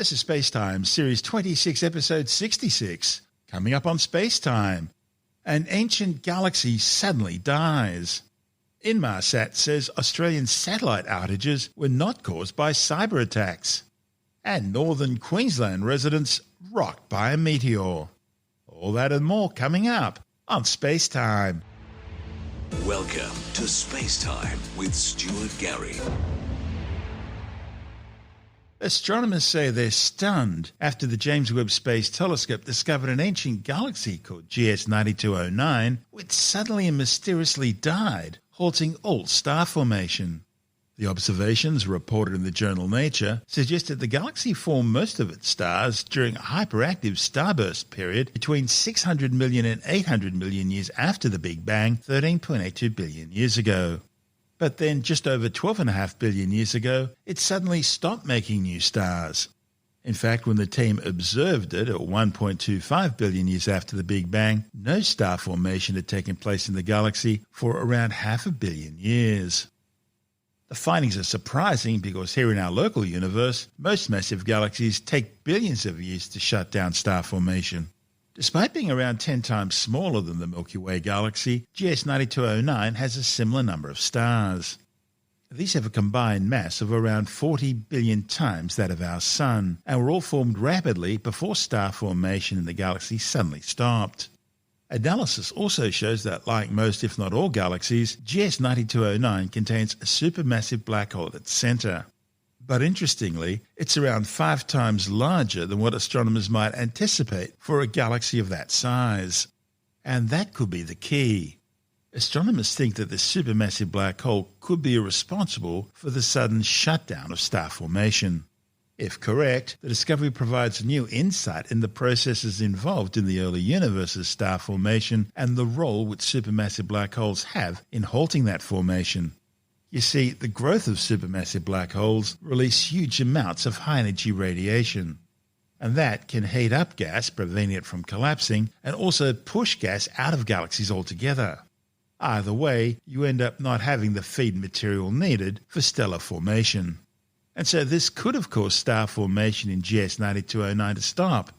This is SpaceTime, Series 26, Episode 66. Coming up on SpaceTime. An ancient galaxy suddenly dies. Inmarsat says Australian satellite outages were not caused by cyber attacks. And northern Queensland residents rocked by a meteor. All that and more coming up on SpaceTime. Welcome to SpaceTime with Stuart Gary. Astronomers say they're stunned after the James Webb Space Telescope discovered an ancient galaxy called GS 9209, which suddenly and mysteriously died, halting all star formation. The observations, reported in the journal Nature, suggest that the galaxy formed most of its stars during a hyperactive starburst period between 600 million and 800 million years after the Big Bang, 13.82 billion years ago. But then, just over 12.5 billion years ago, it suddenly stopped making new stars. In fact, when the team observed it at 1.25 billion years after the Big Bang, no star formation had taken place in the galaxy for around 500 million years. The findings are surprising because here in our local universe, most massive galaxies take billions of years to shut down star formation. Despite being around 10 times smaller than the Milky Way galaxy, GS 9209 has a similar number of stars. These have a combined mass of around 40 billion times that of our Sun, and were all formed rapidly before star formation in the galaxy suddenly stopped. Analysis also shows that, like most if not all galaxies, GS 9209 contains a supermassive black hole at its centre. But interestingly, it's around 5 times larger than what astronomers might anticipate for a galaxy of that size. And that could be the key. Astronomers think that this supermassive black hole could be responsible for the sudden shutdown of star formation. If correct, the discovery provides new insight in the processes involved in the early universe's star formation and the role which supermassive black holes have in halting that formation. You see, the growth of supermassive black holes release huge amounts of high-energy radiation. And that can heat up gas, preventing it from collapsing, and also push gas out of galaxies altogether. Either way, you end up not having the feed material needed for stellar formation. And so this could have caused star formation in GS 9209 to stop.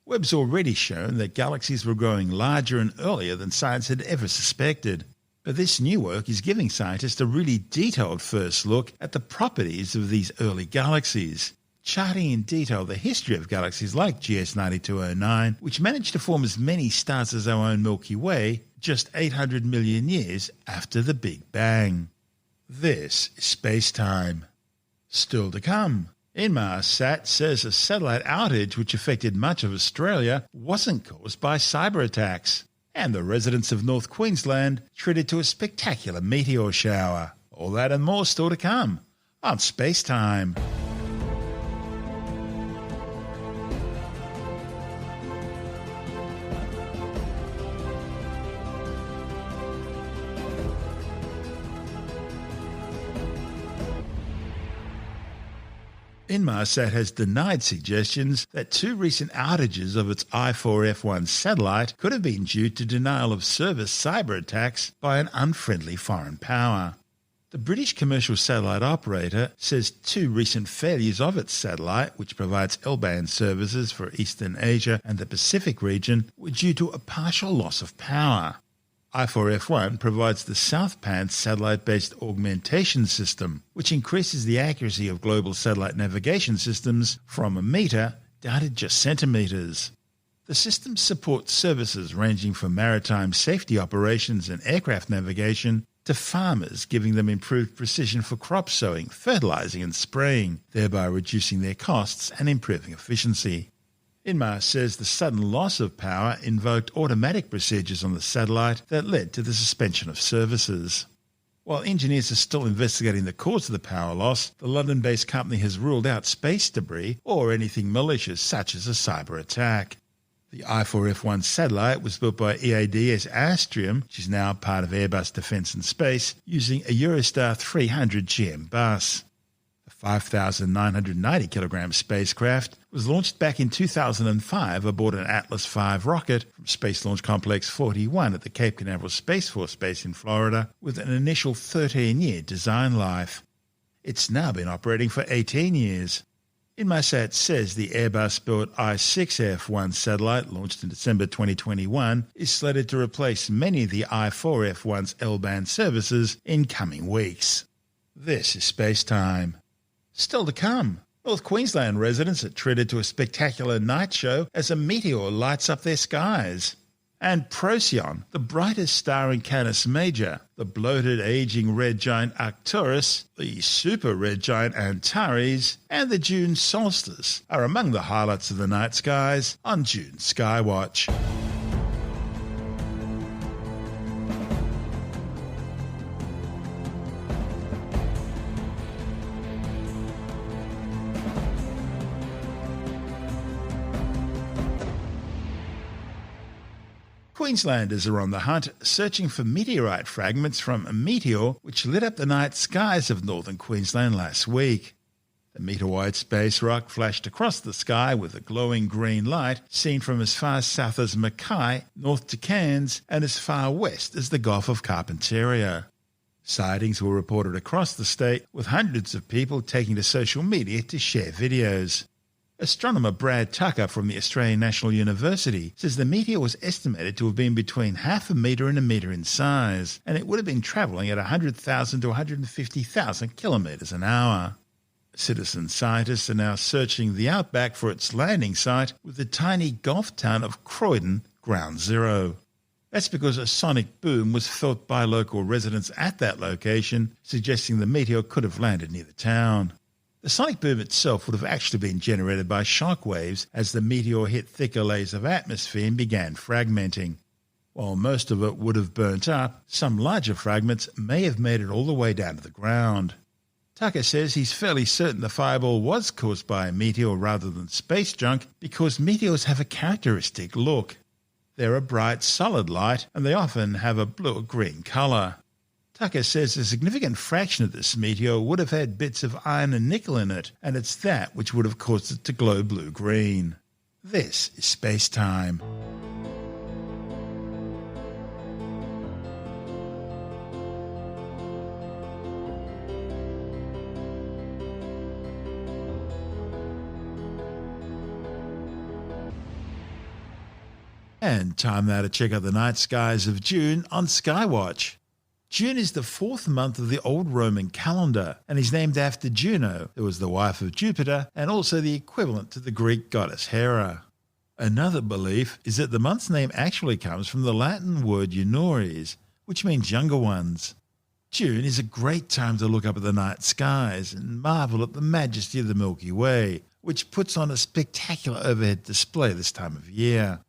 Webb's already shown that galaxies were growing larger and earlier than science had ever suspected. But this new work is giving scientists a really detailed first look at the properties of these early galaxies, charting in detail the history of galaxies like GS 9209, which managed to form as many stars as our own Milky Way just 800 million years after the Big Bang. This is SpaceTime. Still to come, Inmarsat says a satellite outage which affected much of Australia wasn't caused by cyber attacks. And the residents of North Queensland treated to a spectacular meteor shower. All that and more still to come on SpaceTime. Inmarsat has denied suggestions that 2 recent outages of its I4F1 satellite could have been due to denial of service cyber attacks by an unfriendly foreign power. The British commercial satellite operator says 2 recent failures of its satellite, which provides L-band services for Eastern Asia and the Pacific region, were due to a partial loss of power. I4F1 provides the Southpan satellite-based augmentation system, which increases the accuracy of global satellite navigation systems from a metre down to just centimetres. The system supports services ranging from maritime safety operations and aircraft navigation to farmers, giving them improved precision for crop sowing, fertilising and spraying, thereby reducing their costs and improving efficiency. Inmar says the sudden loss of power invoked automatic procedures on the satellite that led to the suspension of services. While engineers are still investigating the cause of the power loss, the London-based company has ruled out space debris or anything malicious such as a cyber attack. The I4F1 satellite was built by EADS Astrium, which is now part of Airbus Defence and Space, using a Eurostar 300 GM bus. The 5,990-kilogram spacecraft was launched back in 2005 aboard an Atlas V rocket from Space Launch Complex 41 at the Cape Canaveral Space Force Base in Florida, with an initial 13-year design life. It's now been operating for 18 years. Inmarsat says the Airbus-built I-6F1 satellite, launched in December 2021, is slated to replace many of the I-4F1's L-band services in coming weeks. This is SpaceTime. Still to come, North Queensland residents are treated to a spectacular night show as a meteor lights up their skies. And Procyon, the brightest star in Canis Major, the bloated aging red giant Arcturus, the super red giant Antares, and the June solstice are among the highlights of the night skies on June Skywatch. Queenslanders are on the hunt, searching for meteorite fragments from a meteor which lit up the night skies of northern Queensland last week. The meteorite space rock flashed across the sky with a glowing green light seen from as far south as Mackay, north to Cairns, and as far west as the Gulf of Carpentaria. Sightings were reported across the state, with hundreds of people taking to social media to share videos. Astronomer Brad Tucker from the Australian National University says the meteor was estimated to have been between half a metre and a metre in size, and it would have been travelling at 100,000 to 150,000 kilometres an hour. Citizen scientists are now searching the outback for its landing site, with the tiny Gulf town of Croydon ground zero. That's because a sonic boom was felt by local residents at that location, suggesting the meteor could have landed near the town. The sonic boom itself would have actually been generated by shock waves as the meteor hit thicker layers of atmosphere and began fragmenting. While most of it would have burnt up, some larger fragments may have made it all the way down to the ground. Tucker says he's fairly certain the fireball was caused by a meteor rather than space junk because meteors have a characteristic look. They're a bright, solid light, and they often have a blue or green colour. Tucker says a significant fraction of this meteor would have had bits of iron and nickel in it, and it's that which would have caused it to glow blue-green. This is SpaceTime. And time now to check out the night skies of June on Skywatch. June is the fourth month of the old Roman calendar and is named after Juno, who was the wife of Jupiter and also the equivalent to the Greek goddess Hera. Another belief is that the month's name actually comes from the Latin word junores, which means younger ones. June is a great time to look up at the night skies and marvel at the majesty of the Milky Way, which puts on a spectacular overhead display this time of year.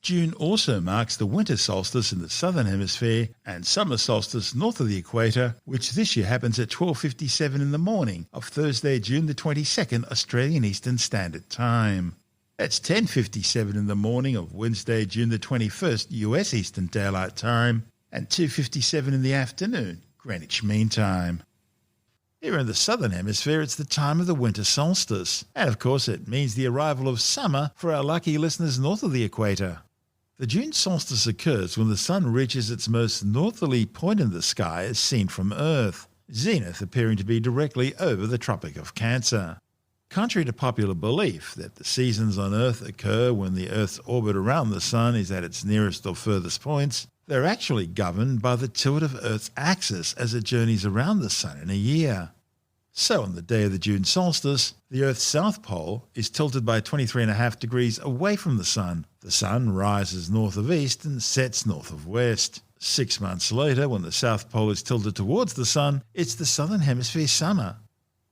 June also marks the winter solstice in the southern hemisphere and summer solstice north of the equator, which this year happens at 12:57 in the morning of Thursday, June the 22nd, Australian Eastern Standard Time. That's 10:57 in the morning of Wednesday, June the 21st, US Eastern Daylight Time, and 2:57 in the afternoon, Greenwich Mean Time. Here in the southern hemisphere, it's the time of the winter solstice, and of course it means the arrival of summer for our lucky listeners north of the equator. The June solstice occurs when the sun reaches its most northerly point in the sky as seen from Earth, zenith appearing to be directly over the Tropic of Cancer. Contrary to popular belief that the seasons on Earth occur when the Earth's orbit around the sun is at its nearest or furthest points, they're actually governed by the tilt of Earth's axis as it journeys around the sun in a year. So on the day of the June solstice, the Earth's south pole is tilted by 23.5 degrees away from the sun. The sun rises north of east and sets north of west. 6 months later, when the south pole is tilted towards the sun, it's the southern hemisphere summer.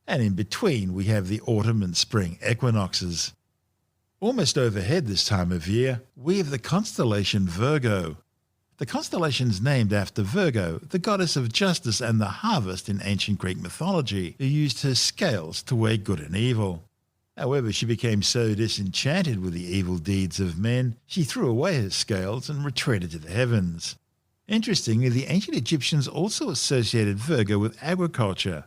And in between, we have the autumn and spring equinoxes. Almost overhead this time of year, we have the constellation Virgo. The constellation's named after Virgo, the goddess of justice and the harvest in ancient Greek mythology, who used her scales to weigh good and evil. However, she became so disenchanted with the evil deeds of men, she threw away her scales and retreated to the heavens. Interestingly, the ancient Egyptians also associated Virgo with agriculture.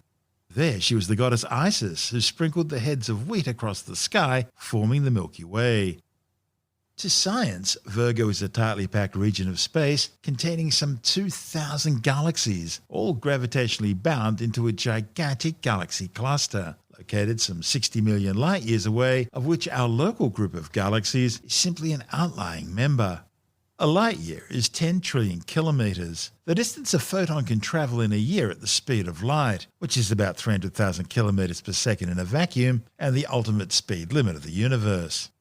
There she was the goddess Isis, who sprinkled the heads of wheat across the sky, forming the Milky Way. To science, Virgo is a tightly packed region of space containing some 2,000 galaxies, all gravitationally bound into a gigantic galaxy cluster, located some 60 million light-years away, of which our local group of galaxies is simply an outlying member. A light-year is 10 trillion kilometres, the distance a photon can travel in a year at the speed of light, which is about 300,000 kilometres per second in a vacuum and the ultimate speed limit of the universe.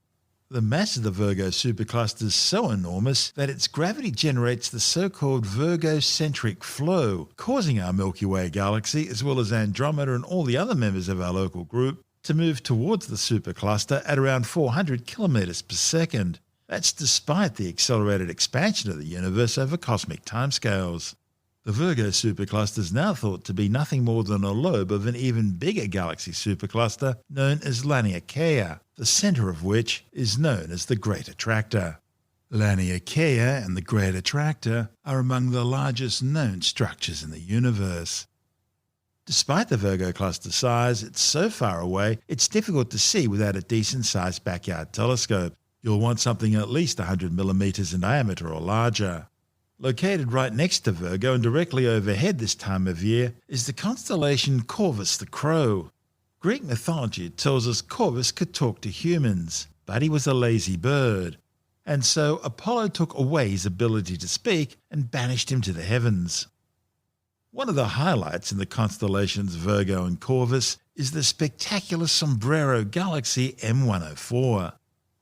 The mass of the Virgo supercluster is so enormous that its gravity generates the so-called Virgo-centric flow, causing our Milky Way galaxy, as well as Andromeda and all the other members of our local group, to move towards the supercluster at around 400 kilometres per second. That's despite the accelerated expansion of the universe over cosmic timescales. The Virgo supercluster is now thought to be nothing more than a lobe of an even bigger galaxy supercluster known as Laniakea, the centre of which is known as the Great Attractor. Laniakea and the Great Attractor are among the largest known structures in the universe. Despite the Virgo cluster size, it's so far away it's difficult to see without a decent-sized backyard telescope. You'll want something at least 100 millimetres in diameter or larger. Located right next to Virgo and directly overhead this time of year is the constellation Corvus the Crow. Greek mythology tells us Corvus could talk to humans, but he was a lazy bird, and so Apollo took away his ability to speak and banished him to the heavens. One of the highlights in the constellations Virgo and Corvus is the spectacular Sombrero galaxy M104.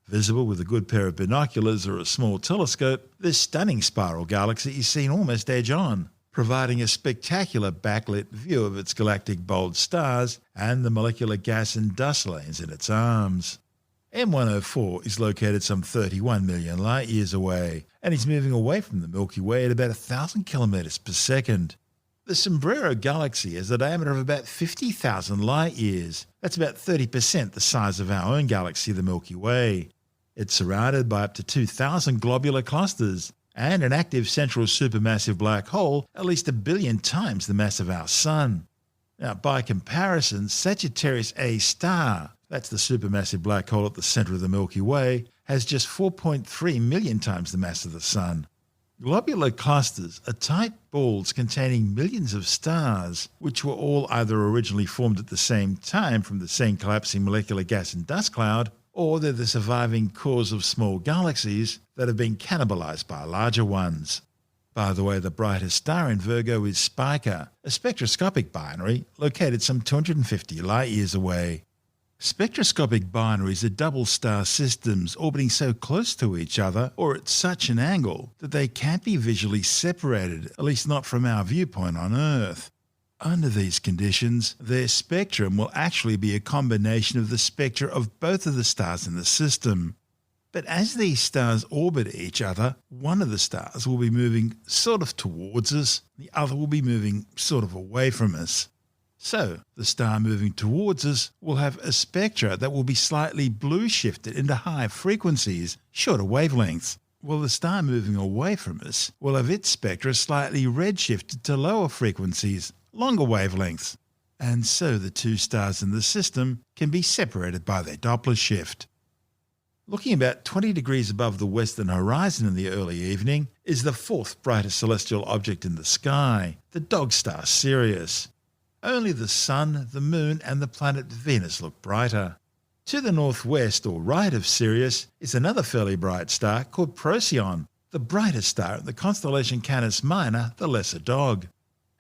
Visible with a good pair of binoculars or a small telescope, this stunning spiral galaxy is seen almost edge-on, providing a spectacular backlit view of its galactic bold stars and the molecular gas and dust lanes in its arms. M104 is located some 31 million light-years away and is moving away from the Milky Way at about 1,000 kilometres per second. The Sombrero galaxy has a diameter of about 50,000 light-years. That's about 30% the size of our own galaxy, the Milky Way. It's surrounded by up to 2,000 globular clusters and an active central supermassive black hole at least 1 billion times the mass of our Sun. Now, by comparison, Sagittarius A star, that's the supermassive black hole at the centre of the Milky Way, has just 4.3 million times the mass of the Sun. Globular clusters are tight balls containing millions of stars, which were all either originally formed at the same time from the same collapsing molecular gas and dust cloud, or they're the surviving cores of small galaxies that have been cannibalized by larger ones. By the way, the brightest star in Virgo is Spica, a spectroscopic binary located some 250 light-years away. Spectroscopic binaries are double star systems orbiting so close to each other or at such an angle that they can't be visually separated, at least not from our viewpoint on Earth. Under these conditions, their spectrum will actually be a combination of the spectra of both of the stars in the system. But as these stars orbit each other, one of the stars will be moving sort of towards us, the other will be moving sort of away from us. So, the star moving towards us will have a spectra that will be slightly blue shifted into high frequencies, shorter wavelengths, while the star moving away from us will have its spectra slightly red shifted to lower frequencies, longer wavelengths. And so the two stars in the system can be separated by their Doppler shift. Looking about 20 degrees above the western horizon in the early evening is the fourth brightest celestial object in the sky, the dog star Sirius. Only the Sun, the Moon and the planet Venus look brighter. To the northwest or right of Sirius is another fairly bright star called Procyon, the brightest star in the constellation Canis Minor, the lesser dog.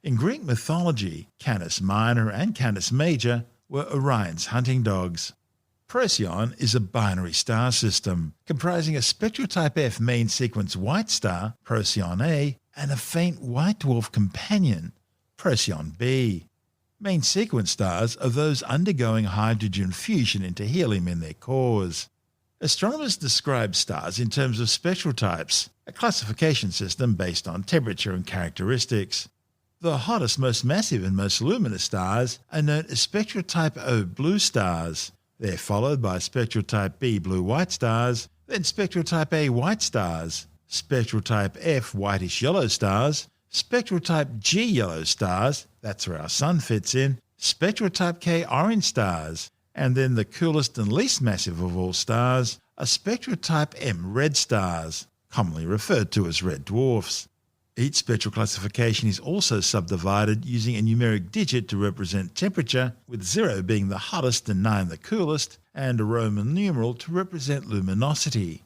In Greek mythology, Canis Minor and Canis Major were Orion's hunting dogs. Procyon is a binary star system comprising a spectrotype F main sequence white star, Procyon A, and a faint white dwarf companion, Procyon B. Main sequence stars are those undergoing hydrogen fusion into helium in their cores. Astronomers describe stars in terms of spectral types, a classification system based on temperature and characteristics. The hottest, most massive and most luminous stars are known as spectrotype O blue stars. They're followed by spectrotype B blue-white stars, then spectrotype A white stars, spectrotype F whitish-yellow stars, spectrotype G yellow stars, that's where our Sun fits in, spectrotype K orange stars, and then the coolest and least massive of all stars are spectrotype M red stars, commonly referred to as red dwarfs. Each spectral classification is also subdivided using a numeric digit to represent temperature, with 0 being the hottest and 9 the coolest, and a Roman numeral to represent luminosity.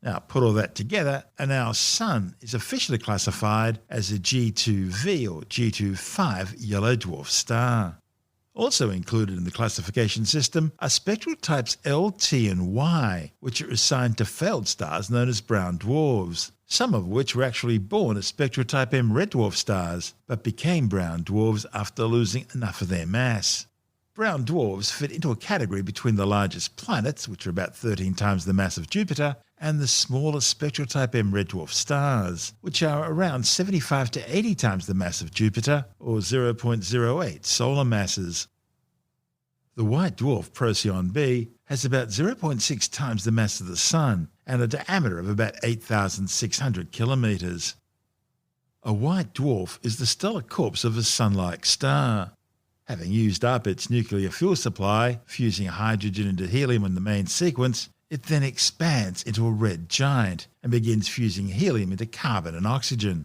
Now put all that together and our Sun is officially classified as a G2V or G25 yellow dwarf star. Also included in the classification system are spectral types L, T and Y, which are assigned to failed stars known as brown dwarfs, some of which were actually born as spectral type M red dwarf stars, but became brown dwarfs after losing enough of their mass. Brown dwarfs fit into a category between the largest planets, which are about 13 times the mass of Jupiter, and the smallest spectral type M red dwarf stars, which are around 75 to 80 times the mass of Jupiter, or 0.08 solar masses. The white dwarf Procyon b has about 0.6 times the mass of the Sun and a diameter of about 8,600 kilometres. A white dwarf is the stellar corpse of a Sun-like star. Having used up its nuclear fuel supply, fusing hydrogen into helium in the main sequence, it then expands into a red giant and begins fusing helium into carbon and oxygen.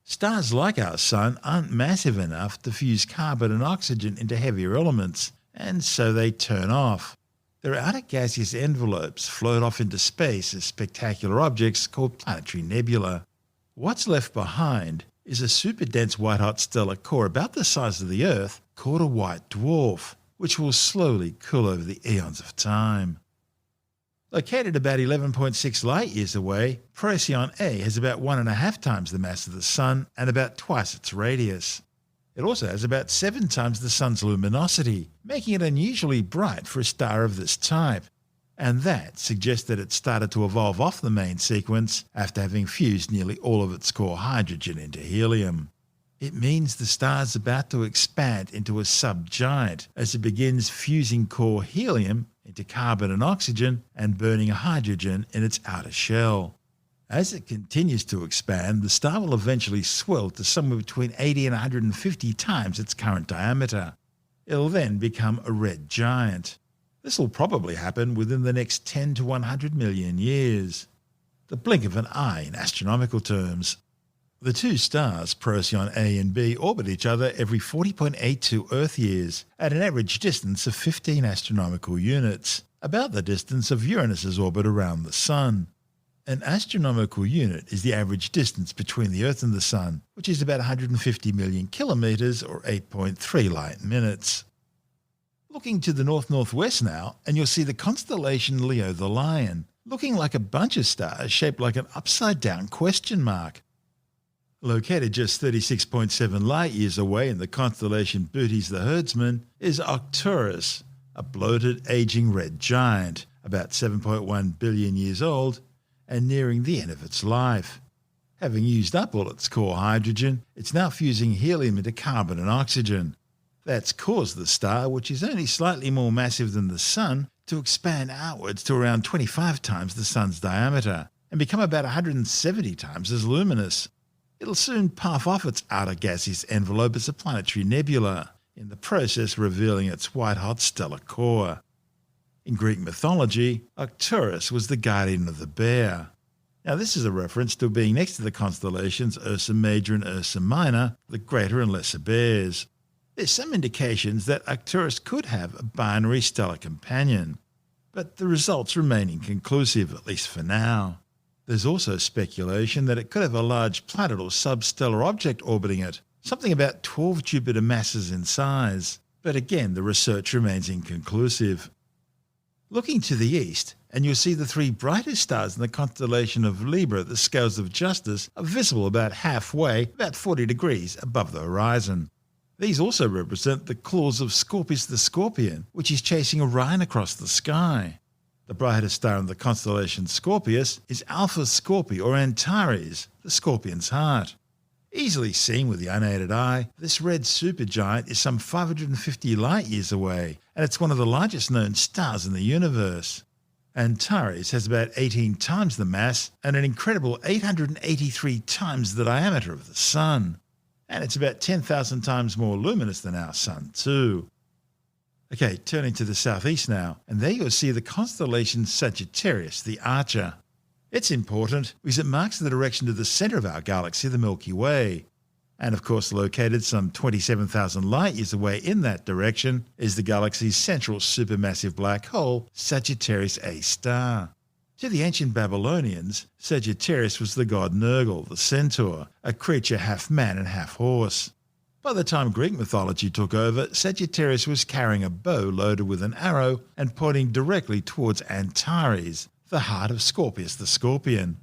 Stars like our Sun aren't massive enough to fuse carbon and oxygen into heavier elements, and so they turn off. Their outer gaseous envelopes float off into space as spectacular objects called planetary nebulae. What's left behind is a super-dense white-hot stellar core about the size of the Earth called a white dwarf, which will slowly cool over the eons of time. Located about 11.6 light-years away, Procyon A has about 1.5 times the mass of the Sun and about twice its radius. It also has about 7 times the Sun's luminosity, making it unusually bright for a star of this type. And that suggests that it started to evolve off the main sequence after having fused nearly all of its core hydrogen into helium. It means the star is about to expand into a subgiant as it begins fusing core helium into carbon and oxygen and burning hydrogen in its outer shell. As it continues to expand, the star will eventually swell to somewhere between 80 and 150 times its current diameter. It'll then become a red giant. This will probably happen within the next 10 to 100 million years. The blink of an eye in astronomical terms. The two stars, Procyon A and B, orbit each other every 40.82 Earth years at an average distance of 15 astronomical units, about the distance of Uranus's orbit around the Sun. An astronomical unit is the average distance between the Earth and the Sun, which is about 150 million kilometres or 8.3 light minutes. Looking to the north-northwest now, and you'll see the constellation Leo the Lion, looking like a bunch of stars shaped like an upside-down question mark. Located just 36.7 light-years away in the constellation Bootes the Herdsman is Arcturus, a bloated, aging red giant, about 7.1 billion years old, and nearing the end of its life. Having used up all its core hydrogen, it's now fusing helium into carbon and oxygen. That's caused the star, which is only slightly more massive than the Sun, to expand outwards to around 25 times the Sun's diameter, and become about 170 times as luminous. It'll soon puff off its outer gaseous envelope as a planetary nebula, in the process revealing its white-hot stellar core. In Greek mythology, Arcturus was the guardian of the bear. Now this is a reference to being next to the constellations Ursa Major and Ursa Minor, the greater and lesser bears. There's some indications that Arcturus could have a binary stellar companion, but the results remain inconclusive, at least for now. There's also speculation that it could have a large planet or substellar object orbiting it, something about 12 Jupiter masses in size, but again the research remains inconclusive. Looking to the east, and you'll see the three brightest stars in the constellation of Libra, the scales of justice, are visible about halfway, about 40 degrees above the horizon. These also represent the claws of Scorpius the Scorpion, which is chasing Orion across the sky. The brightest star in the constellation Scorpius is Alpha Scorpii or Antares, the Scorpion's heart. Easily seen with the unaided eye, this red supergiant is some 550 light-years away, and it's one of the largest known stars in the universe. Antares has about 18 times the mass and an incredible 883 times the diameter of the Sun. And it's about 10,000 times more luminous than our Sun too. Okay, turning to the southeast now, and there you'll see the constellation Sagittarius, the Archer. It's important because it marks the direction to the centre of our galaxy, the Milky Way. And of course, located some 27,000 light-years away in that direction is the galaxy's central supermassive black hole, Sagittarius A star. To the ancient Babylonians, Sagittarius was the god Nergal, the centaur, a creature half man and half horse. By the time Greek mythology took over, Sagittarius was carrying a bow loaded with an arrow and pointing directly towards Antares, the heart of Scorpius the Scorpion.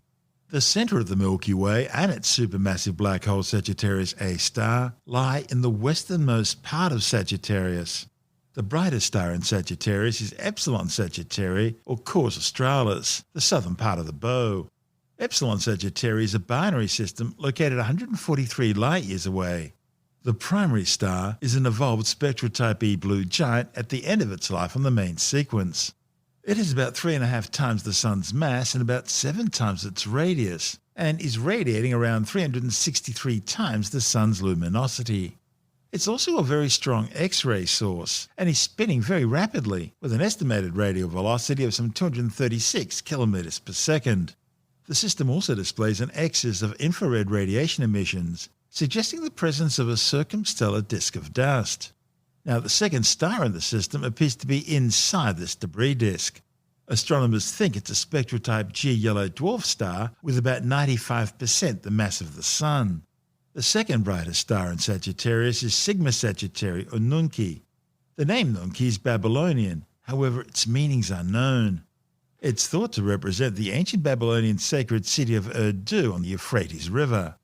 The centre of the Milky Way and its supermassive black hole Sagittarius A star lie in the westernmost part of Sagittarius. The brightest star in Sagittarius is Epsilon Sagittarii, or Cors Australis, the southern part of the bow. Epsilon Sagittarii is a binary system located 143 light-years away. The primary star is an evolved spectral type E blue giant at the end of its life on the main sequence. It is about 3.5 times the Sun's mass and about 7 times its radius, and is radiating around 363 times the Sun's luminosity. It's also a very strong X-ray source, and is spinning very rapidly, with an estimated radial velocity of some 236 kilometers per second. The system also displays an excess of infrared radiation emissions, suggesting the presence of a circumstellar disk of dust. Now, the second star in the system appears to be inside this debris disk. Astronomers think it's a spectral type G yellow dwarf star with about 95% the mass of the Sun. The second brightest star in Sagittarius is Sigma Sagittarii, or Nunki. The name Nunki is Babylonian, however its meaning is unknown. It's thought to represent the ancient Babylonian sacred city of Urdu on the Euphrates River.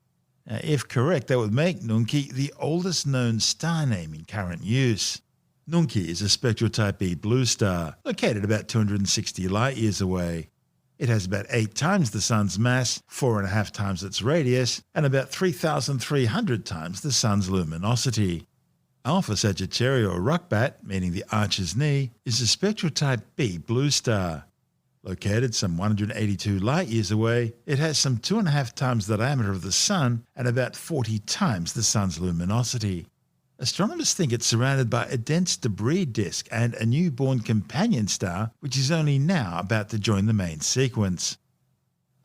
Now, if correct, that would make Nunki the oldest known star name in current use. Nunki is a spectral type E blue star, located about 260 light-years away. It has about 8 times the Sun's mass, 4.5 times its radius, and about 3,300 times the Sun's luminosity. Alpha Sagittarii, or Ruckbat, meaning the archer's knee, is a spectral type B blue star. Located some 182 light-years away, it has some 2.5 times the diameter of the Sun and about 40 times the Sun's luminosity. Astronomers think it's surrounded by a dense debris disk and a newborn companion star which is only now about to join the main sequence.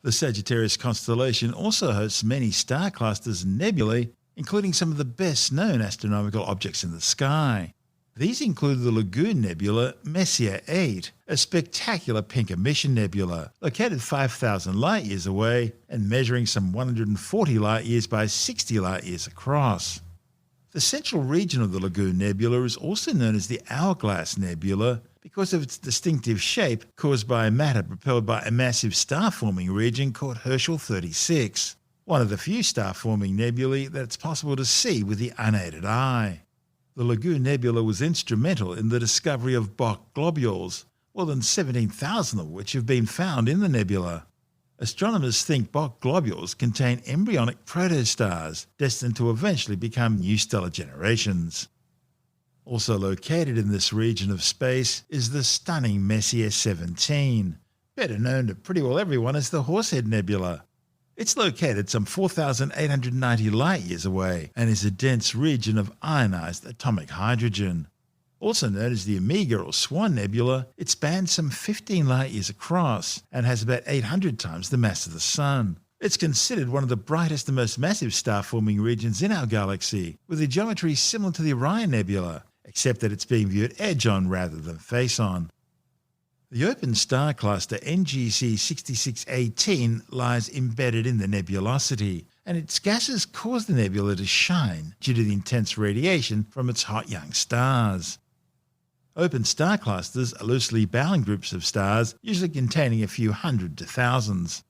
The Sagittarius constellation also hosts many star clusters and nebulae, including some of the best-known astronomical objects in the sky. These include the Lagoon Nebula Messier 8, a spectacular pink emission nebula, located 5,000 light-years away and measuring some 140 light-years by 60 light-years across. The central region of the Lagoon Nebula is also known as the Hourglass Nebula because of its distinctive shape caused by matter propelled by a massive star-forming region called Herschel 36, one of the few star-forming nebulae that it's possible to see with the unaided eye. The Lagoon Nebula was instrumental in the discovery of Bok globules, more than 17,000 of which have been found in the nebula. Astronomers think Bok globules contain embryonic protostars destined to eventually become new stellar generations. Also located in this region of space is the stunning Messier 17, better known to pretty well everyone as the Horsehead Nebula. It's located some 4,890 light-years away and is a dense region of ionized atomic hydrogen. Also known as the Omega or Swan Nebula, it spans some 15 light-years across and has about 800 times the mass of the Sun. It's considered one of the brightest and most massive star-forming regions in our galaxy, with a geometry similar to the Orion Nebula, except that it's being viewed edge-on rather than face-on. The open star cluster NGC 6618 lies embedded in the nebulosity, and its gases cause the nebula to shine due to the intense radiation from its hot young stars. Open star clusters are loosely bound groups of stars, usually containing a few hundred to thousands.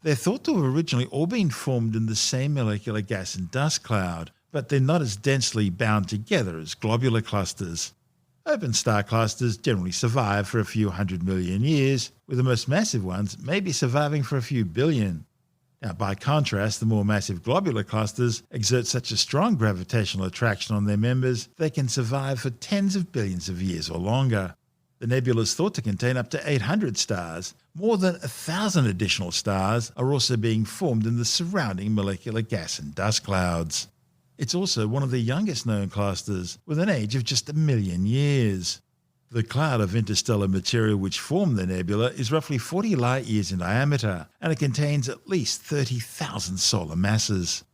They're thought to have originally all been formed in the same molecular gas and dust cloud, but they're not as densely bound together as globular clusters. Open star clusters generally survive for a few 100 million years, with the most massive ones maybe surviving for a few billion. Now, by contrast, the more massive globular clusters exert such a strong gravitational attraction on their members they can survive for tens of billions of years or longer. The nebula is thought to contain up to 800 stars. More than 1,000 additional stars are also being formed in the surrounding molecular gas and dust clouds. It's also one of the youngest known clusters, with an age of just 1 million years. The cloud of interstellar material which formed the nebula is roughly 40 light-years in diameter, and it contains at least 30,000 solar masses.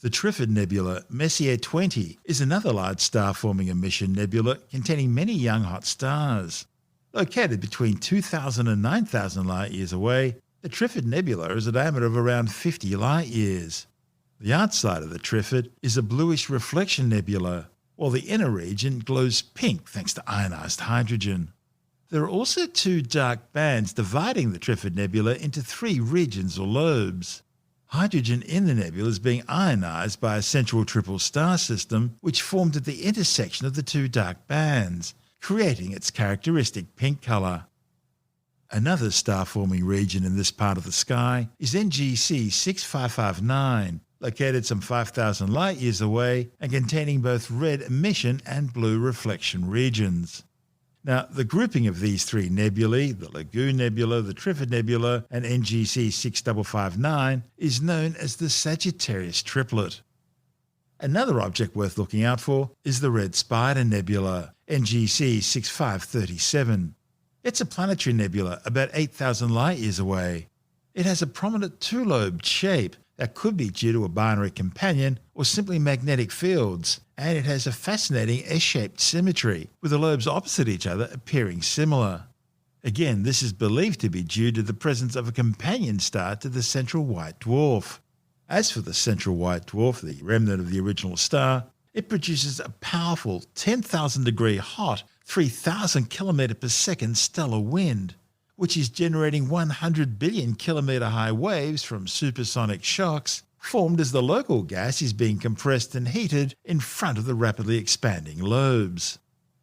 The Trifid Nebula, Messier 20, is another large star-forming emission nebula containing many young hot stars. Located between 2,000 and 9,000 light-years away, the Trifid Nebula has a diameter of around 50 light-years. The outside of the Trifid is a bluish reflection nebula, while the inner region glows pink thanks to ionized hydrogen. There are also two dark bands dividing the Trifid Nebula into 3 regions or lobes. Hydrogen in the nebula is being ionized by a central triple star system which formed at the intersection of the 2 dark bands, creating its characteristic pink colour. Another star-forming region in this part of the sky is NGC 6559, located some 5,000 light-years away and containing both red emission and blue reflection regions. Now, the grouping of these 3 nebulae, the Lagoon Nebula, the Trifid Nebula, and NGC 6559, is known as the Sagittarius Triplet. Another object worth looking out for is the Red Spider Nebula, NGC 6537. It's a planetary nebula about 8,000 light-years away. It has a prominent 2-lobed shape that could be due to a binary companion or simply magnetic fields, and it has a fascinating S-shaped symmetry, with the lobes opposite each other appearing similar. Again, this is believed to be due to the presence of a companion star to the central white dwarf. As for the central white dwarf, the remnant of the original star, it produces a powerful 10,000-degree hot, 3,000 km per second stellar wind, which is generating 100 billion kilometre high waves from supersonic shocks formed as the local gas is being compressed and heated in front of the rapidly expanding lobes.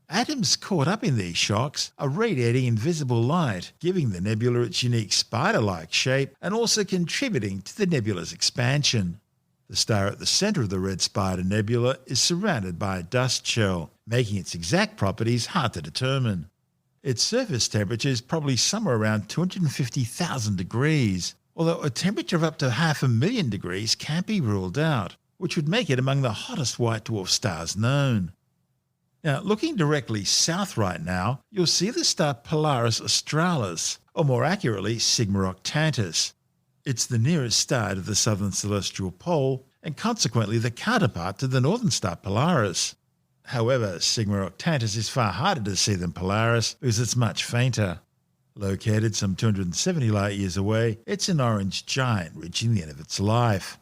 Atoms caught up in these shocks are radiating invisible light, giving the nebula its unique spider-like shape and also contributing to the nebula's expansion. The star at the centre of the Red Spider Nebula is surrounded by a dust shell, making its exact properties hard to determine. Its surface temperature is probably somewhere around 250,000 degrees, although a temperature of up to 500,000 degrees can't be ruled out, which would make it among the hottest white dwarf stars known. Now, looking directly south right now, you'll see the star Polaris Australis, or more accurately Sigma Octantis. It's the nearest star to the southern celestial pole, and consequently the counterpart to the northern star Polaris. However, Sigma Octantis is far harder to see than Polaris because it's much fainter. Located some 270 light-years away, it's an orange giant reaching the end of its life.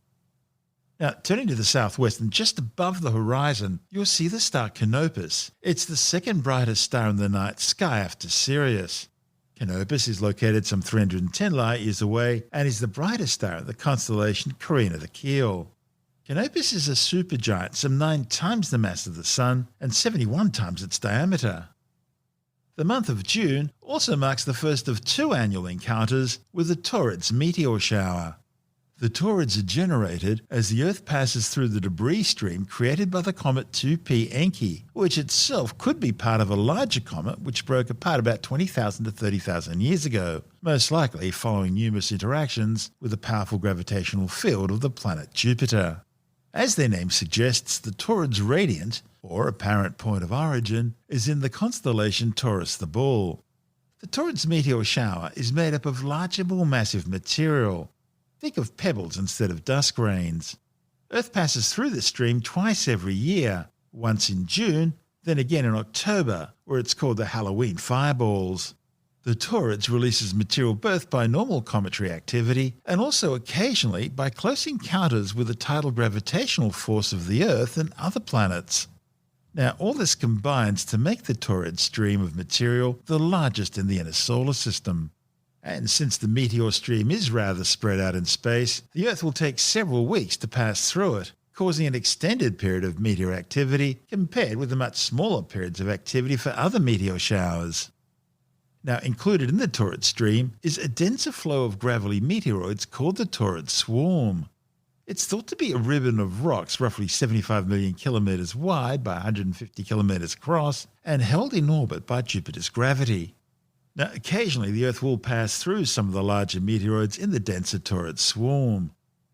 Now, turning to the southwest and just above the horizon, you'll see the star Canopus. It's the second brightest star in the night sky after Sirius. Canopus is located some 310 light-years away and is the brightest star in the constellation Carina the Keel. Canopus is a supergiant some 9 times the mass of the Sun and 71 times its diameter. The month of June also marks the first of 2 annual encounters with the Taurids meteor shower. The Taurids are generated as the Earth passes through the debris stream created by the comet 2P Encke, which itself could be part of a larger comet which broke apart about 20,000 to 30,000 years ago, most likely following numerous interactions with the powerful gravitational field of the planet Jupiter. As their name suggests, the Taurids' radiant, or apparent point of origin, is in the constellation Taurus the Bull. The Taurids meteor shower is made up of largeable massive material. Think of pebbles instead of dust grains. Earth passes through this stream twice every year, once in June, then again in October, where it's called the Halloween fireballs. The Taurids releases material both by normal cometary activity and also occasionally by close encounters with the tidal gravitational force of the Earth and other planets. Now, all this combines to make the Taurid stream of material the largest in the inner solar system. And since the meteor stream is rather spread out in space, the Earth will take several weeks to pass through it, causing an extended period of meteor activity compared with the much smaller periods of activity for other meteor showers. Now, included in the Taurid stream is a denser flow of gravelly meteoroids called the Taurid swarm. It's thought to be a ribbon of rocks roughly 75 million kilometres wide by 150 kilometres across and held in orbit by Jupiter's gravity. Now, occasionally the Earth will pass through some of the larger meteoroids in the denser Taurid swarm,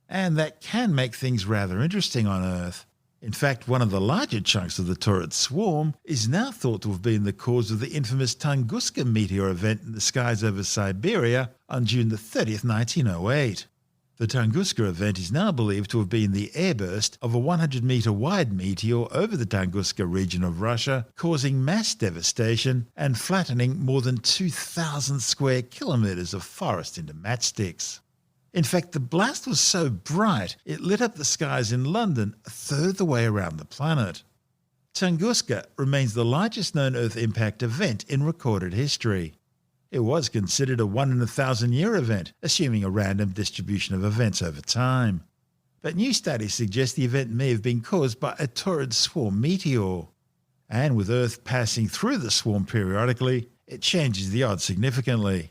and that can make things rather interesting on Earth. In fact, one of the larger chunks of the Taurid swarm is now thought to have been the cause of the infamous Tunguska meteor event in the skies over Siberia on June the 30th, 1908. The Tunguska event is now believed to have been the airburst of a 100-metre wide meteor over the Tunguska region of Russia, causing mass devastation and flattening more than 2,000 square kilometres of forest into matchsticks. In fact, the blast was so bright it lit up the skies in London a third of the way around the planet. Tunguska remains the largest known Earth impact event in recorded history. It was considered a 1-in-1,000-year event, assuming a random distribution of events over time. But new studies suggest the event may have been caused by a Taurid swarm meteor. And with Earth passing through the swarm periodically, it changes the odds significantly.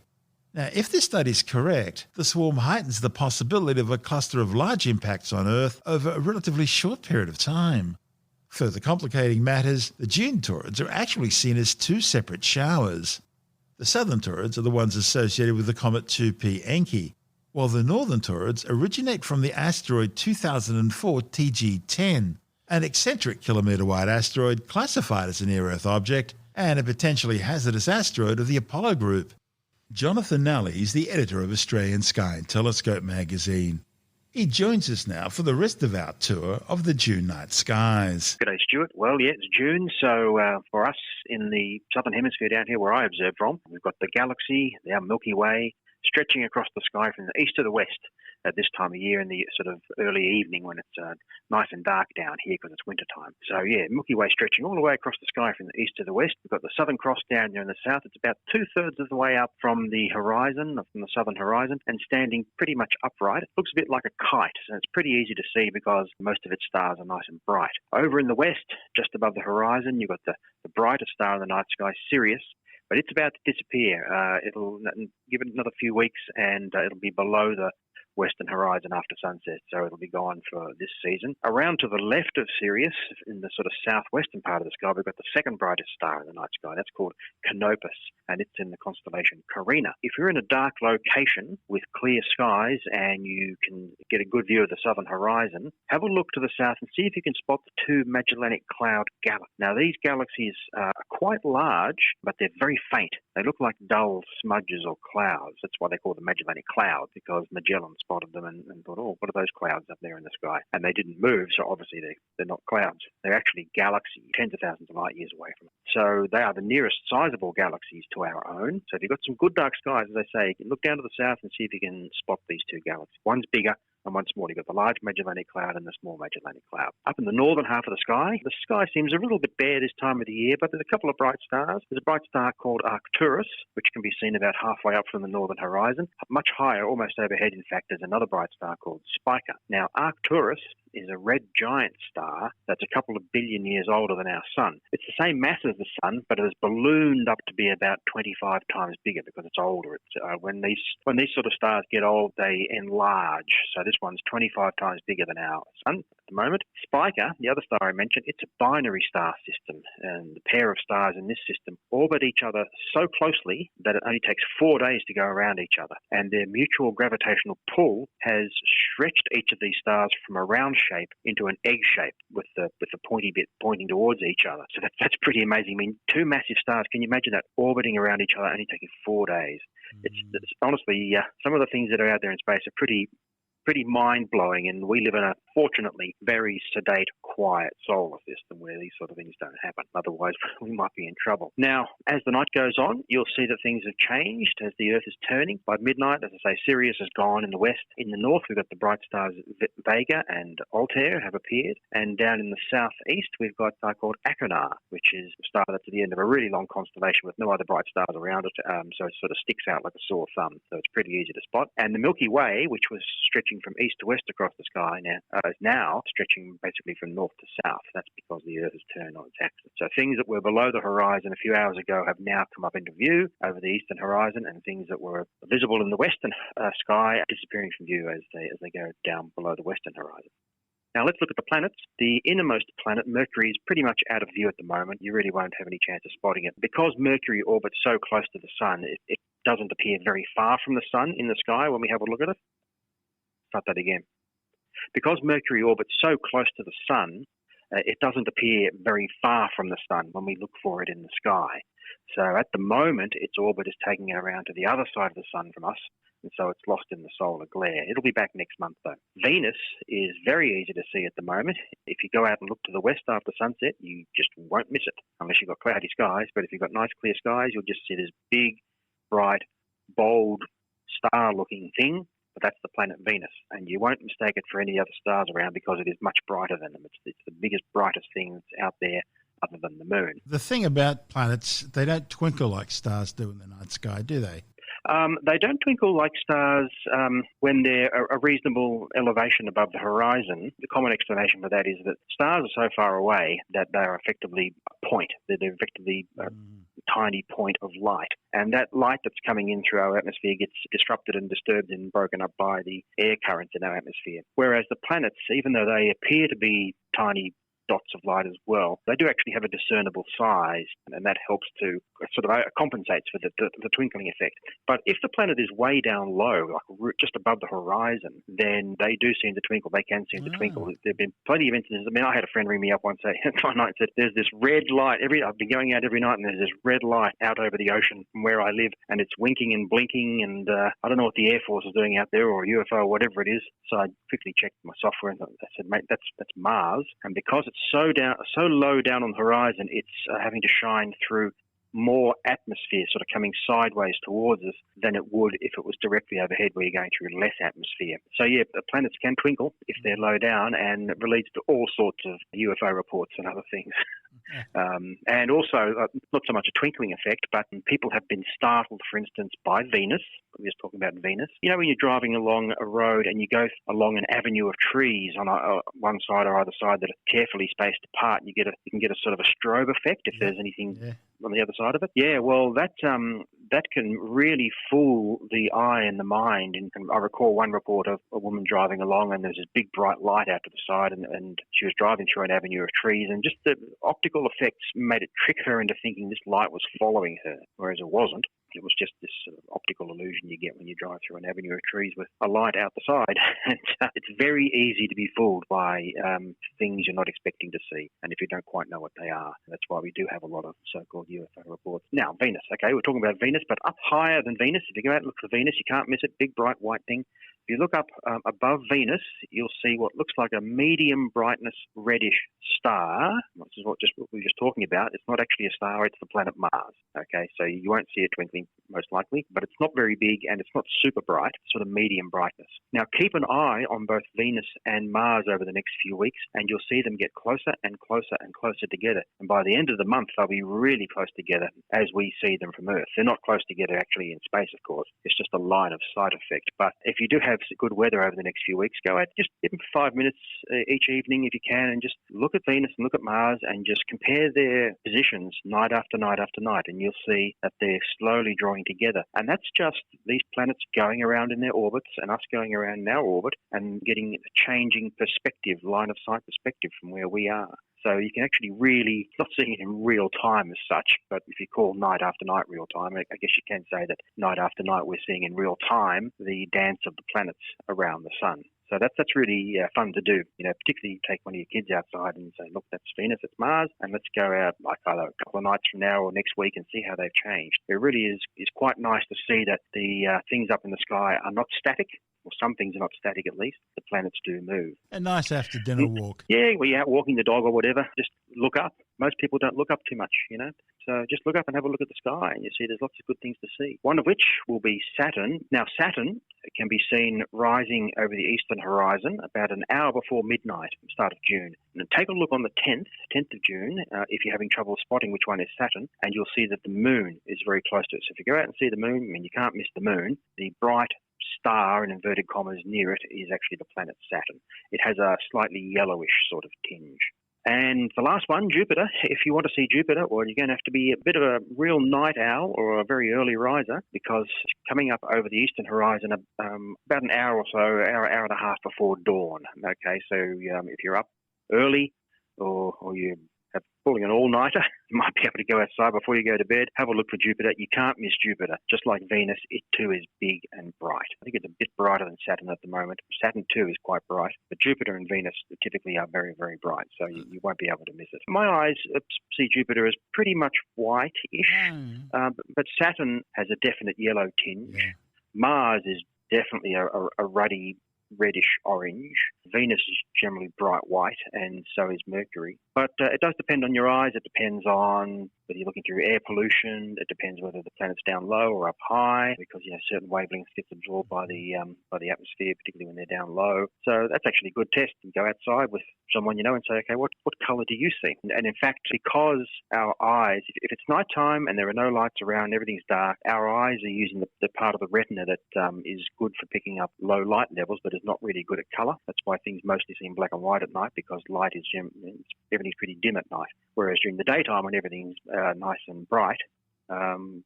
Now, if this study is correct, the swarm heightens the possibility of a cluster of large impacts on Earth over a relatively short period of time. Further complicating matters, the June Taurids are actually seen as two separate showers. The southern Taurids are the ones associated with the comet 2P Encke, while the northern Taurids originate from the asteroid 2004 TG10, an eccentric kilometre-wide asteroid classified as a near-Earth object and a potentially hazardous asteroid of the Apollo group. Jonathan Nally is the editor of Australian Sky and Telescope magazine. He joins us now for the rest of our tour of the June night skies. G'day, Stuart. Well, yeah, it's June, so for us in the southern hemisphere down here where I observe from, we've got the galaxy, our Milky Way, stretching across the sky from the east to the west at this time of year in the sort of early evening when it's nice and dark down here because it's winter time. So, yeah, Milky Way stretching all the way across the sky from the east to the west. We've got the Southern Cross down there in the south. It's about two-thirds of the way up from the horizon, from the southern horizon, and standing pretty much upright. It looks a bit like a kite, so it's pretty easy to see because most of its stars are nice and bright. Over in the west, just above the horizon, you've got the brightest star in the night sky, Sirius, but it's about to disappear. It'll give it another few weeks and it'll be below the western horizon after sunset, so it'll be gone for this season. Around to the left of Sirius, in the sort of southwestern part of the sky, we've got the second brightest star in the night sky. That's called Canopus, and it's in the constellation Carina. If you're in a dark location with clear skies and you can get a good view of the southern horizon, have a look to the south and see if you can spot the two Magellanic Cloud galaxies. Now, these galaxies are quite large, but they're very faint. They look like dull smudges or clouds. That's why they call them Magellanic Clouds, because Magellan spotted them and thought, oh, what are those clouds up there in the sky? And they didn't move, so obviously they're not clouds. They're actually galaxies, tens of thousands of light years away from it. So they are the nearest sizable galaxies to our own. So if you've got some good dark skies, as I say, you can look down to the south and see if you can spot these two galaxies. One's bigger and one smaller. You've got the large Magellanic Cloud and the small Magellanic Cloud. Up in the northern half of the sky seems a little bit bare this time of the year, but there's a couple of bright stars. There's a bright star called Arcturus, which can be seen about halfway up from the northern horizon. Much higher, almost overhead, in fact, there's another bright star called Spica. Now, Arcturus is a red giant star that's a couple of billion years older than our sun. It's the same mass as the sun, but it has ballooned up to be about 25 times bigger because it's older. When these sort of stars get old, they enlarge. So this one's 25 times bigger than our sun at the moment. Spica, the other star I mentioned, it's a binary star system, and the pair of stars in this system orbit each other so closely that it only takes 4 days to go around each other. And their mutual gravitational pull has stretched each of these stars from a round shape into an egg shape with the pointy bit pointing towards each other. So that's pretty amazing. I mean, two massive stars, can you imagine that, orbiting around each other only taking 4 days? It's honestly, some of the things that are out there in space are pretty mind-blowing, and we live in a, fortunately, very sedate, quiet solar system where these sort of things don't happen. Otherwise, we might be in trouble. Now, as the night goes on, you'll see that things have changed as the Earth is turning. By midnight, as I say, Sirius is gone in the west. In the north, we've got the bright stars Vega and Altair have appeared, and down in the southeast, we've got a star called Achernar, which is a star that's at the end of a really long constellation with no other bright stars around it, so it sort of sticks out like a sore thumb, so it's pretty easy to spot. And the Milky Way, which was stretching from east to west across the sky, is now stretching basically from north to south. That's because the Earth has turned on its axis. So things that were below the horizon a few hours ago have now come up into view over the eastern horizon, and things that were visible in the western sky are disappearing from view as they go down below the western horizon. Now let's look at the planets. The innermost planet, Mercury, is pretty much out of view at the moment. You really won't have any chance of spotting it. Because Mercury orbits so close to the Sun, it doesn't appear very far from the Sun in the sky when we have a look at it. Start that again. Because Mercury orbits so close to the Sun, it doesn't appear very far from the sun when we look for it in the sky. So at the moment, its orbit is taking it around to the other side of the sun from us, and so it's lost in the solar glare. It'll be back next month, though. Venus is very easy to see at the moment. If you go out and look to the west after sunset, you just won't miss it, unless you've got cloudy skies. But if you've got nice clear skies, you'll just see this big, bright, bold, star-looking thing. But that's the planet Venus, and you won't mistake it for any other stars around because it is much brighter than them. It's the biggest, brightest thing that's out there other than the moon. The thing about planets, they don't twinkle like stars do in the night sky, do they? They don't twinkle like stars when they're a reasonable elevation above the horizon. The common explanation for that is that stars are so far away that they are effectively a point. They're effectively a tiny point of light. And that light that's coming in through our atmosphere gets disrupted and disturbed and broken up by the air currents in our atmosphere. Whereas the planets, even though they appear to be tiny dots of light as well, they do actually have a discernible size, and that helps to sort of compensates for the twinkling effect. But if the planet is way down low, like just above the horizon, then they do seem to twinkle. They can seem to twinkle. There have been plenty of instances. I mean, I had a friend ring me up one night and said, there's this red light. I've been going out every night, and there's this red light out over the ocean from where I live, and it's winking and blinking, and I don't know what the Air Force is doing out there, or a UFO, or whatever it is. So I quickly checked my software, and I said, mate, that's Mars. And because it's so low down on the horizon, it's having to shine through more atmosphere sort of coming sideways towards us than it would if it was directly overhead where you're going through less atmosphere. So yeah, the planets can twinkle if they're low down, and it leads to all sorts of UFO reports and other things. And also, not so much a twinkling effect, but people have been startled, for instance, by Venus. We're just talking about Venus. You know, when you're driving along a road and you go along an avenue of trees on one side or either side that are carefully spaced apart, you can get a sort of a strobe effect if there's anything on the other side of it. Yeah, well, that can really fool the eye and the mind. And I recall one report of a woman driving along, and there's this big bright light out to the side, and she was driving through an avenue of trees, and just the optical effects made it trick her into thinking this light was following her, whereas it wasn't. It was just this sort of optical illusion you get when you drive through an avenue of trees with a light out the side. And it's very easy to be fooled by things you're not expecting to see, and if you don't quite know what they are. That's why we do have a lot of so-called UFO reports. Now, Venus. Okay, we're talking about Venus, but up higher than Venus, if you go out and look for Venus, you can't miss it. Big, bright, white thing. If you look up above Venus, you'll see what looks like a medium brightness reddish star, which is what we were just talking about. It's not actually a star, it's the planet Mars. Okay, so you won't see it twinkling most likely, but it's not very big and it's not super bright, sort of medium brightness. Now keep an eye on both Venus and Mars over the next few weeks, and you'll see them get closer and closer and closer together. And by the end of the month, they'll be really close together as we see them from Earth. They're not close together actually in space, of course. It's just a line of sight effect. But if you do have good weather over the next few weeks, go out, just give them 5 minutes each evening if you can, and just look at Venus and look at Mars and just compare their positions night after night after night, and you'll see that they're slowly drawing together. And that's just these planets going around in their orbits and us going around in our orbit and getting a changing perspective, line of sight perspective from where we are. So you can actually really, not seeing it in real time as such, but if you call night after night real time, I guess you can say that night after night we're seeing in real time the dance of the planets around the sun. So that's really fun to do, particularly take one of your kids outside and say, look, that's Venus, it's Mars, and let's go out like either a couple of nights from now or next week and see how they've changed. It really is quite nice to see that the things up in the sky are not static, or some things are not static at least. The planets do move. A nice after dinner walk. Yeah, when you're out walking the dog or whatever, just look up. Most people don't look up too much, So just look up and have a look at the sky, and you see there's lots of good things to see. One of which will be Saturn. Now, Saturn can be seen rising over the eastern horizon about an hour before midnight, start of June. And take a look on the 10th of June, if you're having trouble spotting which one is Saturn, and you'll see that the moon is very close to it. So if you go out and see the moon, you can't miss the moon. The bright star, in inverted commas, near it is actually the planet Saturn. It has a slightly yellowish sort of tinge. And the last one, Jupiter. If you want to see Jupiter, well, you're going to have to be a bit of a real night owl or a very early riser, because it's coming up over the eastern horizon about an hour or so, hour and a half before dawn. Okay, so if you're up early or you're pulling an all-nighter. You might be able to go outside before you go to bed. Have a look for Jupiter. You can't miss Jupiter. Just like Venus, it too is big and bright. I think it's a bit brighter than Saturn at the moment. Saturn too is quite bright, but Jupiter and Venus typically are very, very bright, so you won't be able to miss it. My eyes see Jupiter as pretty much white-ish, but Saturn has a definite yellow tinge. Yeah. Mars is definitely a ruddy reddish orange. Venus is generally bright white, and so is Mercury. But it does depend on your eyes. It depends on whether you're looking through air pollution. It depends whether the planet's down low or up high, because certain wavelengths get absorbed by the atmosphere, particularly when they're down low. So that's actually a good test. You go outside with someone you know and say, okay, what colour do you see? And in fact, because our eyes, if it's nighttime and there are no lights around, everything's dark, our eyes are using the part of the retina that is good for picking up low light levels, but is not really good at colour. That's why things mostly seem black and white at night, because light is everything's pretty dim at night. Whereas during the daytime, when everything's nice and bright,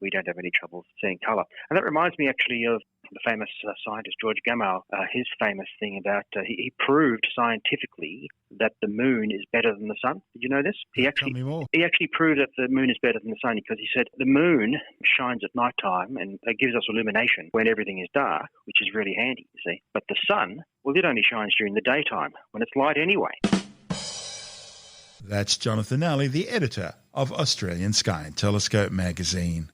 we don't have any trouble seeing colour. And that reminds me actually of the famous scientist George Gamow, his famous thing about, he proved scientifically that the moon is better than the sun. Did you know this? He actually proved that the moon is better than the sun, because he said the moon shines at night time and it gives us illumination when everything is dark, which is really handy, you see. But the sun, well, it only shines during the daytime when it's light anyway. That's Jonathan Alley, the editor of Australian Sky and Telescope magazine.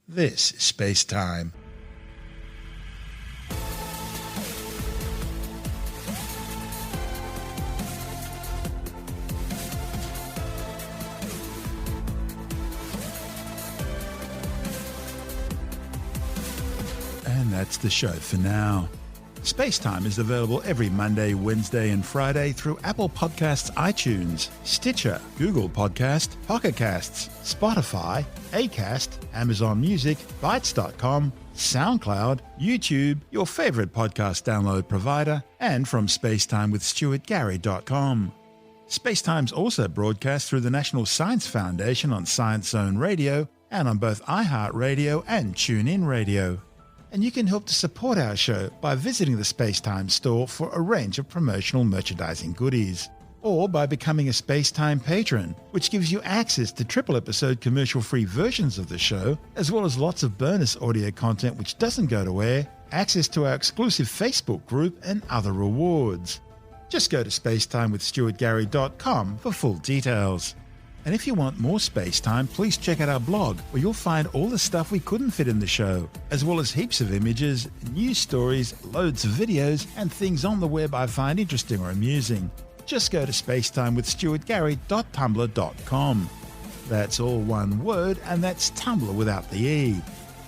This is SpaceTime. And that's the show for now. SpaceTime is available every Monday, Wednesday and Friday through Apple Podcasts, iTunes, Stitcher, Google Podcast, Pocket Casts, Spotify, Acast, Amazon Music, Bytes.com, SoundCloud, YouTube, your favourite podcast download provider, and from spacetimewithstuartgary.com. SpaceTime's also broadcast through the National Science Foundation on Science Zone Radio and on both iHeartRadio and TuneIn Radio. And you can help to support our show by visiting the SpaceTime store for a range of promotional merchandising goodies, or by becoming a SpaceTime patron, which gives you access to triple-episode commercial-free versions of the show, as well as lots of bonus audio content which doesn't go to air, access to our exclusive Facebook group, and other rewards. Just go to spacetimewithstuartgary.com for full details. And if you want more SpaceTime, please check out our blog, where you'll find all the stuff we couldn't fit in the show, as well as heaps of images, news stories, loads of videos, and things on the web I find interesting or amusing. Just go to spacetimewithstuartgary.tumblr.com. That's all one word, and that's Tumblr without the E.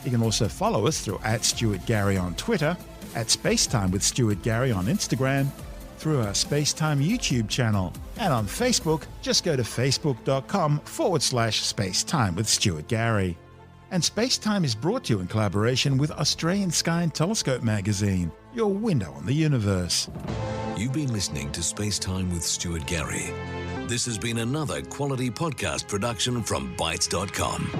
You can also follow us through @StuartGary on Twitter, @SpaceTimeWithStuartGary on Instagram, through our SpaceTime YouTube channel, and on Facebook, just go to facebook.com/SpaceTime with Stuart Gary. And SpaceTime is brought to you in collaboration with Australian Sky and Telescope magazine, your window on the universe. You've been listening to SpaceTime with Stuart Gary. This has been another quality podcast production from Bytes.com.